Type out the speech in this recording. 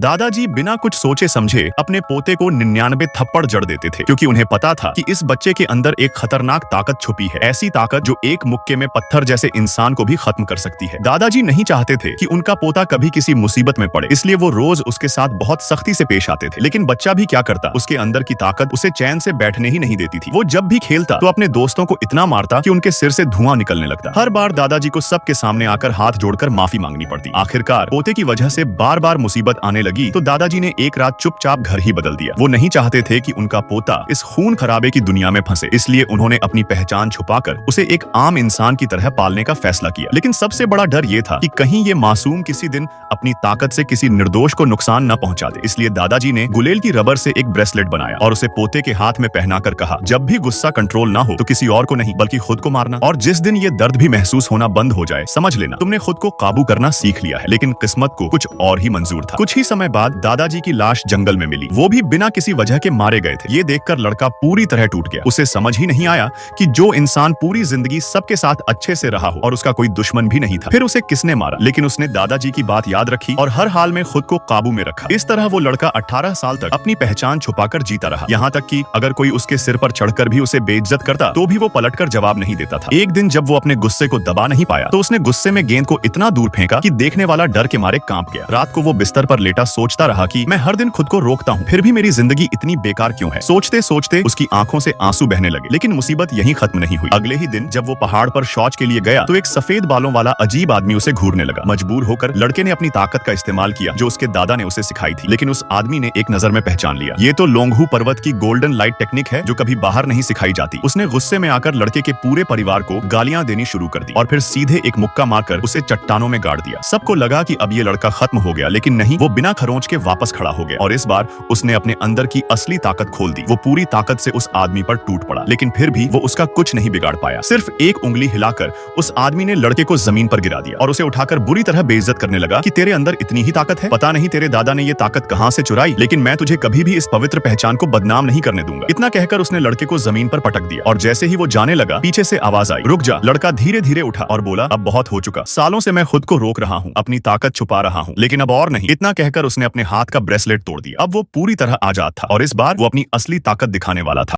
दादाजी बिना कुछ सोचे समझे अपने पोते को 99 थप्पड़ जड़ देते थे, क्योंकि उन्हें पता था कि इस बच्चे के अंदर एक खतरनाक ताकत छुपी है, ऐसी ताकत जो एक मुक्के में पत्थर जैसे इंसान को भी खत्म कर सकती है। दादाजी नहीं चाहते थे कि उनका पोता कभी किसी मुसीबत में पड़े, इसलिए वो रोज उसके साथ बहुत सख्ती से पेश आते थे। लेकिन बच्चा भी क्या करता, उसके अंदर की ताकत उसे चैन से बैठने ही नहीं देती थी। वो जब भी खेलता तो अपने दोस्तों को इतना मारता कि उनके सिर से धुआं निकलने लगता। हर बार दादाजी को सबके सामने आकर हाथ जोड़कर माफी मांगनी पड़ती। आखिरकार पोते की वजह से बार बार मुसीबत आने लगी तो दादाजी ने एक रात चुपचाप घर ही बदल दिया। वो नहीं चाहते थे कि उनका पोता इस खून खराबे की दुनिया में फंसे, इसलिए उन्होंने अपनी पहचान छुपाकर उसे एक आम इंसान की तरह पालने का फैसला किया। लेकिन सबसे बड़ा डर ये था कि कहीं ये मासूम किसी दिन अपनी ताकत से किसी निर्दोष को नुकसान न पहुंचा दे। इसलिए दादाजी ने गुलेल की रबर से एक ब्रेसलेट बनाया और उसे पोते के हाथ में पहनाकर कहा, जब भी गुस्सा कंट्रोल ना हो तो किसी और को नहीं बल्कि खुद को मारना, और जिस दिन ये दर्द भी महसूस होना बंद हो जाए समझ लेना तुमने खुद को काबू करना सीख लिया है। लेकिन किस्मत को कुछ और ही मंजूर था। कुछ ही समय बाद दादाजी की लाश जंगल में मिली, वो भी बिना किसी वजह के मारे गए थे। ये देखकर लड़का पूरी तरह टूट गया। उसे समझ ही नहीं आया कि जो इंसान पूरी जिंदगी सबके साथ अच्छे से रहा हो और उसका कोई दुश्मन भी नहीं था, फिर उसे किसने मारा। लेकिन उसने दादाजी की बात याद रखी और हर हाल में खुद को काबू में रखा। इस तरह वो लड़का 18 साल तक अपनी पहचान छुपाकर जीता रहा। यहाँ तक कि अगर कोई उसके सिर पर चढ़कर भी उसे बेइज्जत करता तो भी वो पलटकर जवाब नहीं देता था। एक दिन जब वो अपने गुस्से को दबा नहीं पाया तो उसने गुस्से में गेंद को इतना दूर फेंका कि देखने वाला डर के मारे कांप गया। रात को वो बिस्तर पर लेटा सोचता रहा कि मैं हर दिन खुद को रोकता हूँ, फिर भी मेरी जिंदगी इतनी बेकार क्यों है। सोचते सोचते उसकी आंखों से आंसू बहने लगे। लेकिन मुसीबत यहीं खत्म नहीं हुई। अगले ही दिन जब वो पहाड़ पर शौच के लिए गया तो एक सफेद बालों वाला अजीब आदमी उसे घूरने लगा। मजबूर होकर लड़के ने अपनी ताकत का इस्तेमाल किया जो उसके दादा ने उसे सिखाई थी। लेकिन उस आदमी ने एक नजर में पहचान लिया, ये तो लोंगहू पर्वत की गोल्डन लाइट टेक्निक है जो कभी बाहर नहीं सिखाई जाती। उसने गुस्से में आकर लड़के के पूरे परिवार को गालियां देनी शुरू कर दी और फिर सीधे एक मुक्का मारकर उसे चट्टानों में गाड़ दिया। सबको लगा कि अब ये लड़का खत्म हो गया, लेकिन नहीं, वो बिना खरोंच के वापस खड़ा हो गया और इस बार उसने अपने अंदर की असली ताकत खोल दी। वो पूरी ताकत से उस आदमी पर टूट पड़ा, लेकिन फिर भी वो उसका कुछ नहीं बिगाड़ पाया। सिर्फ एक उंगली हिलाकर उस आदमी ने लड़के को जमीन पर गिरा दिया और उसे उठाकर बुरी तरह बेइज्जत करने लगा कि तेरे अंदर इतनी ही ताकत है, पता नहीं तेरे दादा ने ये ताकत कहां से चुराई, लेकिन मैं तुझे कभी भी इस पवित्र पहचान को बदनाम नहीं करने दूंगा। इतना कहकर उसने लड़के को जमीन पर पटक दिया और जैसे ही वो जाने लगा पीछे से आवाज आई, रुक जा। लड़का धीरे धीरे उठा और बोला, अब बहुत हो चुका, सालों से मैं खुद को रोक रहा हूँ, अपनी ताकत छुपा रहा हूँ, लेकिन अब और नहीं। इतना कहकर उसने अपने हाथ का ब्रेसलेट तोड़ दिया। अब वो पूरी तरह आजाद था और इस बार वो अपनी असली ताकत दिखाने वाला था।